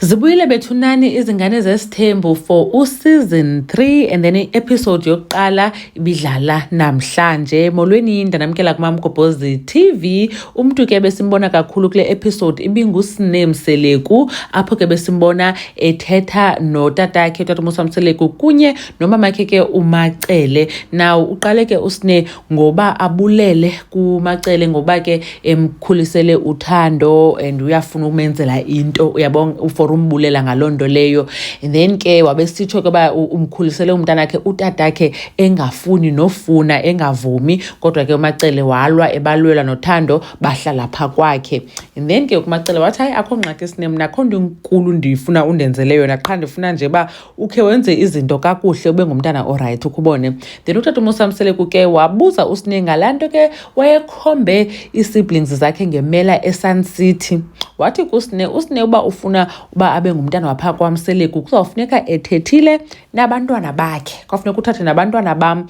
Zibuyile bethunani izingane zesithembu for season 3 and then episode yokuqala ibidlala namhlanje. Molweni ndanamkela kuMamgobhozi TV. Umuntu ke besimbona kakhulu kule episode ibinguSne Mseleku, apho ke besimbona ethetha notatakhe uTata Mseleku kunye nomamakhe ke uMacele. Now uqale ke uSne ngoba abulele kuMacele ngoba ke emkhulisele uthando and uyafuna ukumenzela into, uyabona, for umbulela ngalonto leyo. And then ke wabesitsho ke ba umkhulisele umntanakhe utatakhe engafuni nofuna engavumi, kodwa ke uMacele walwa ebalwela nothando bahlala pha kwakhe. And then ke uMacele wathi hayi akho ngxaki sine, mna akho nto enkulu ndifuna undenzele yona, qha ndifuna nje ba ukhe wenze izinto kakuhle ube ngumntana oright ukubone. Then uTata Mseleku ke wabuza uSne ngalanto ke wayekhombe ii-siblings zakhe ngemela eSun City. Wathi kuSne, uSne uba ufuna uba abe ngumntana wapha kwaMseleku kuzawufuneka ethethile nabantwana bakhe, kwafuneka uthathe nabantwana bam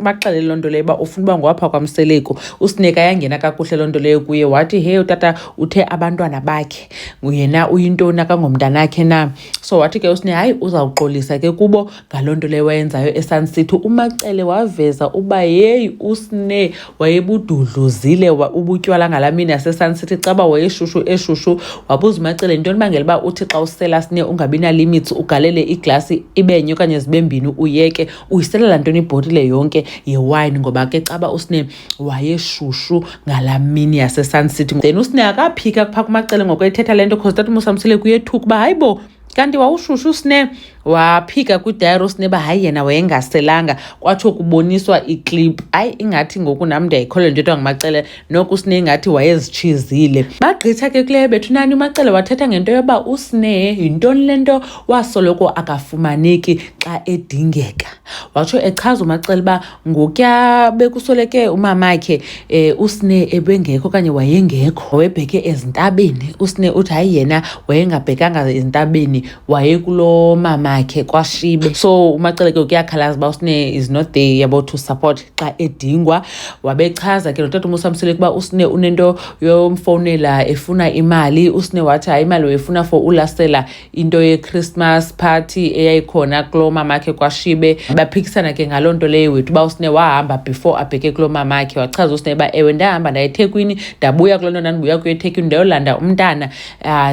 baxelele loo nto leyo uba ufuna uba ngowapha kwaMseleku. uSne yangena kakuhle loo nto leyo kuye, wathi hey utata uthe abantwana bakhe yena uyintoni akangomntanakhe na. So wathi ke uSne hayi uzawuxolisa ke kubo ngaloo nto leyo wayenzayo eSun City. uMacele waveza uba hey uSne wayebududluzile ubutywala ngalaa mini yaseSun City, caba wayeshushu eshushu. Wabuza uMacele intoni bangela uba uthi xa usela Sne ungabi na limits, ugalele iglasi ibenye okanye zibe mbini uyeke, uyiselela ntoni ibhotile yonke yewine, ngoba ke caba uSne wayeshushu ngalaa mini yaseSun City. Then uSne akaphika phaa kuMacele ngokwethetha le nto because uTata Mseleku uyethuka uba hayi bo kanti wawushushu uSne. Waphika kwidayari uSne ba hayi yena wayengaselanga, kwatsho kuboniswa iclip. Hayi ingathi ngoku nam ndiyayikholelwa into ethwa nguMacele, noko uSne ingathi wayezitshizile. Bagqitha ke kuleyo bethunani uMacele wathetha ngento yoba uSne yintoni le nto wasoloko akafumaneki xa edingeka. Watsho echaza uMacele uba ngokuya bekusoleke umamakhe uSne ebengekho okanye wayengekho, wayebheke ezintabeni. uSne uthi hayi yena wayengabhekanga ezintabeni, wayekulo mama makhe kwaShibe. So uMacele ke uyakhalaza uba uSne is not there yabo to support xa edingwa. Wabechaza ke noTata Mseleku uba uSne unento yomfowunela efuna imali. uSne wathi hayi imali wayefuna for ulasela into ye-Christmas party eyayikhona kulo mamakhe kwaShibe. Baphikisana ke ngaloo nto leyo wethu uba uSne wahamba before abheke kulo mamakhe. Wachaza uSne uba ewe ndahamba ndaya eThekwini, ndabuya kulo nto ndandibuya kuyo eThekwini ndayolanda umntana,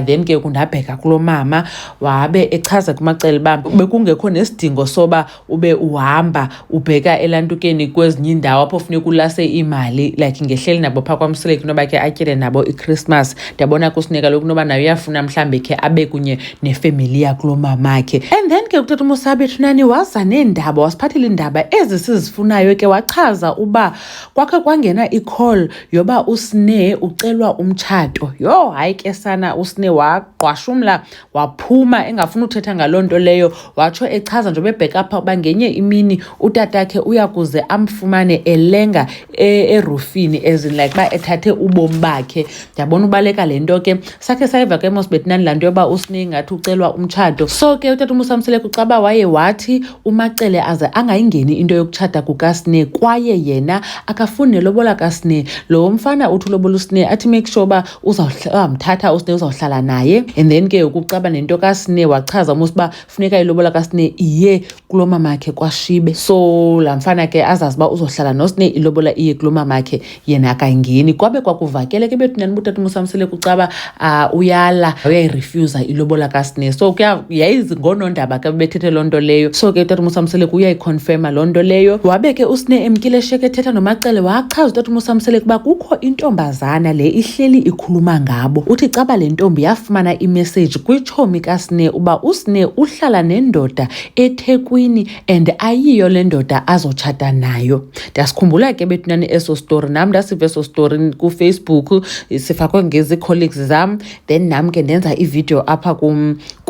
then ke kundabheka kulo mama. Wabe echaza kuMacele uba bekungekho nesidingo soba ube uhamba ubheka elantukeni kwezinye indawo apho funeka ulase imali, like ngehleli nabo phaa kwaMseleku noba ke atyele nabo iChristmas. Ndiyabona kuSne kaloku noba nayo uyafuna mhlawumbi khe abe kunye nefemeli yakulo mamakhe. And then ke uTata Mseleku waza neendaba, wasiphathela iindaba ezi sizifunayo ke. Wachaza uba kwakhe kwangena i-call yoba uSne ucelwa umtshato. Yho hayi ke sana uSne wagqwashumla waphuma engafuni uthetha ngaloo nto leyo. Watsho echaza nje bebheka apha uba ngenye imini utatakhe uyakuze amfumane elenga erufini, as in like ba ethathe ubomi bakhe. Ndiyabona ubaleka le nto ke sakhe sayiva ke mosbetnani laa nto yoba uSne ngathi ucelwa umtshato. So ke uTata Mseleku xaba waye wathi uMacele aze angayingeni into yokutshata kukaSne, kwaye yena akafuni nelobola kaSne. Lo mfana uthi ulobola uSne athi make sure uba uzawumthatha uSne, uzawuhlala naye. And then ke ukucaba nento kaSne wachaza uba funeka ilobola kaSne iye kulo mamakhe kwaShibe. So laa mfana ke azazi uba uzohlala noSne, ilobola iye kulo mamakhe yena akayingeni. Kwabe kwakuvakele ke bethunani uTata Mseleku caba uyala uyayirefusa ilobola kaSne. So yayizi ngoonondaba ke bethethe loo nto leyo. So ke uTata Mseleku uyayiconfirma loo nto leyo. Wabe ke uSne emkilesheke ethetha noMacele wachaza uTata Mseleku uba kukho intombazana le ihleli ikhuluma ngabo. Uthi caba le ntombi yafumana imessage kwitshomi kaSne uba uSne uhlala nendoda eThekwini and ayiyo le ndoda azotshata nayo. Ndasikhumbula ke bethunani eso story, nam ndasive eso story kuFacebook sifakwe ngezi colleagues zam. Then nam ke ndenza ivideo apha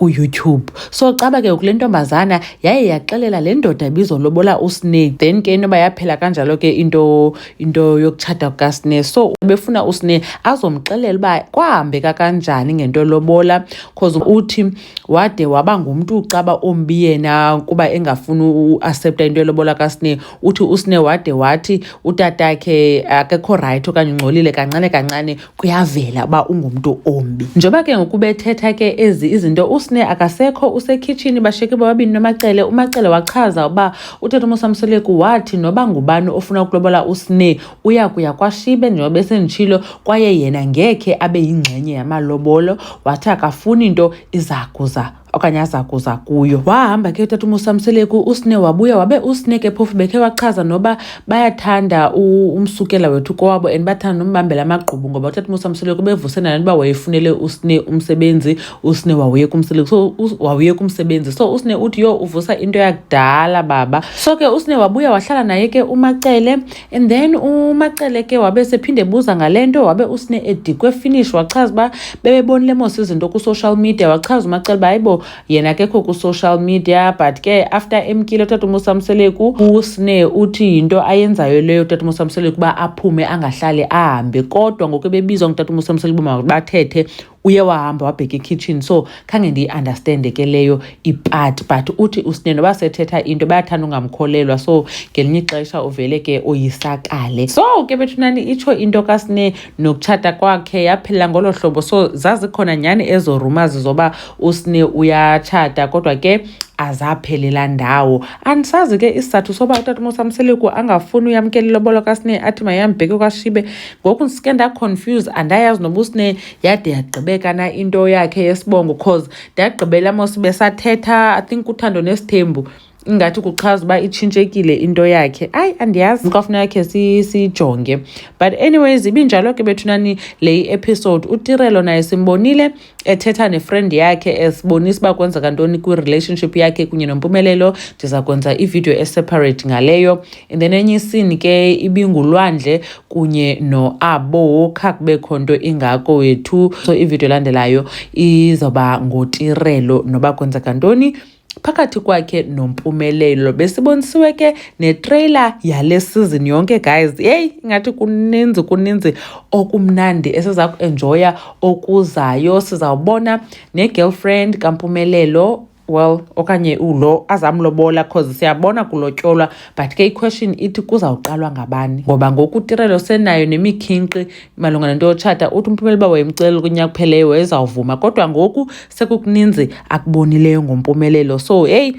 ku-YouTube. So caba ke kule ntombazana yaye yaxelela le ndoda ibizolobola uSneh, then ke inoba yaphela kanjalo ke into yokutshata kukaSneh. So befuna uSneh azomxelela uba kwahambeka kanjani ngento lobola, cause uthi wade waba ngumntu caba ombi yena kuba engafuni uaccepta into yolobola kaSneh. Uthi uSneh wade wathi utatakhe akekho right okanye ungcolile kancane kuyavela uba ungumntu ombi. Njengoba ke ngokubethetha ke ezi izinto uSneh akasekho, usekitchen bashiyeke bobabini noMacele. uMacele wachaza uba uTata uMosamseleku wathi noba ngubani ofuna ukulobola uSneh uyakuya kwaShibe njengoba besenditshilo, kwaye yena ngekhe abe yingxenye yamalobolo. Wathi akafuni into izakuza okanye azakuza kuyo. Wahamba ke uTata uMosamseleku, uSneh wabuya wabe uSneh ke phofu bekhe wachaza noba bayathanda umsukela wethu kowabo and bathanda nombambela amagqubu, ngoba uTata uMosamseleku bevuse nalo uba wayefunele uSneh umsebenzi. uSneh wawuyeka umsebenzi. So uSneh uthi yo uvusa into yakudala baba. So ke uSneh wabuya wahlala naye ke uMacele, and then uMacele ke wabe sephinde buza ngale nto, wabe uSneh edikwe finish. Wachaza uba bebebonile mos izinto ku-social media. Wachaza uMacele uba hayibo yena akekho ku-social media, but ke after emkile uTata uMosamseleku, uSneh uthi yinto ayenzayo leyo uTata uMosamseleku uba aphume angahlali ahambe. Kodwa ngoku bebizwa nguTata uMosamseleku uba bathethe, uye wahamba wabheka ekitchen. So khange ndiyi-understande ke leyo ipart, but uthi uSneh noba sethetha into bayathanda ungamkholelwa. So ngelinye ixesha uvele ke oyisakale. So ke bethunani itsho into kaSneh nokutshata kwakhe yaphela ngolo hlobo. So zazikhona nyhani ezo rumors zoba uSneh uyatshata, kodwa ke azaphelela ndawo. Andisazi ke isizathu soba uTata uMosamseleku angafuni uyamkela ilobolo kaSneh, athi mayambheke kwaShibe. Ngoku ndisike ndaconfuse, andayazi noba uSneh yade yagqibeka na into yakhe yesibongo, cause ndagqibela mos besathetha, I think uThando neSithembu ingathi kuchaza uba itshintshekile into yakhe. Ayi andiyazi kwafuna yakhe sijonge, but anyways ibinjalo ke bethunani le episode. uTirelo naye simbonile ethetha nefriend yakhe esibonisa uba kwenzeka ntoni kwi-relationship yakhe kunye noMpumelelo. Ndiza kwenza ivideo eseparate ngaleyo. And then enye isini ke ibingulwandle kunye noAbo, kha kubekho nto ingako wethu. So ivideo elandelayo izoba ngoTirelo noba kwenzeka ntoni phakathi kwakhe noMpumelelo. Besibonisiwe ke netrailer yale season yonke guys. Hey, ingathi kuninzi okumnandi esiza kuenjoya okuzayo. Sizawubona ne-girlfriend kaMpumelelo, well okanye ulo azamlobola, cause siyabona kulotyolwa, but ke i-question ithi kuzawuqalwa ngabani, ngoba ngoku uTirelo senayo nemikhinkqi malunga nento yotshata. Uthi uMpumelelo uba wayemcela kunyaka kupheleyo wayezawuvuma, kodwa ngoku sekukuninzi akubonileyo ngoMpumelelo. So hey,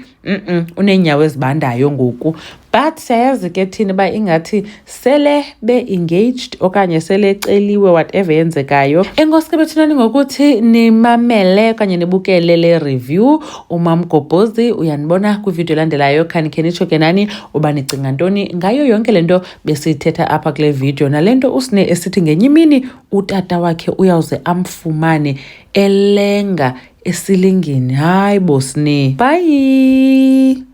uneenyawo ezibandayo ngoku. But siyayazi ke thina uba ingathi sele be-engaged okanye sele eceliwe whatever yenzekayo. Enkosi ke bethunani ngokuthi nimamele okanye nibukele le review. uMamgobhozi uyanibona kwivideo elandelayo. Khanikhe nitsho ke nani uba nicinga ntoni ngayo yonke le nto besiyithetha apha kule video, nale nto uSneh esithi ngenye imini utata wakhe uyawuze amfumane elenga esilingini. Hayi bo Sneh, bye.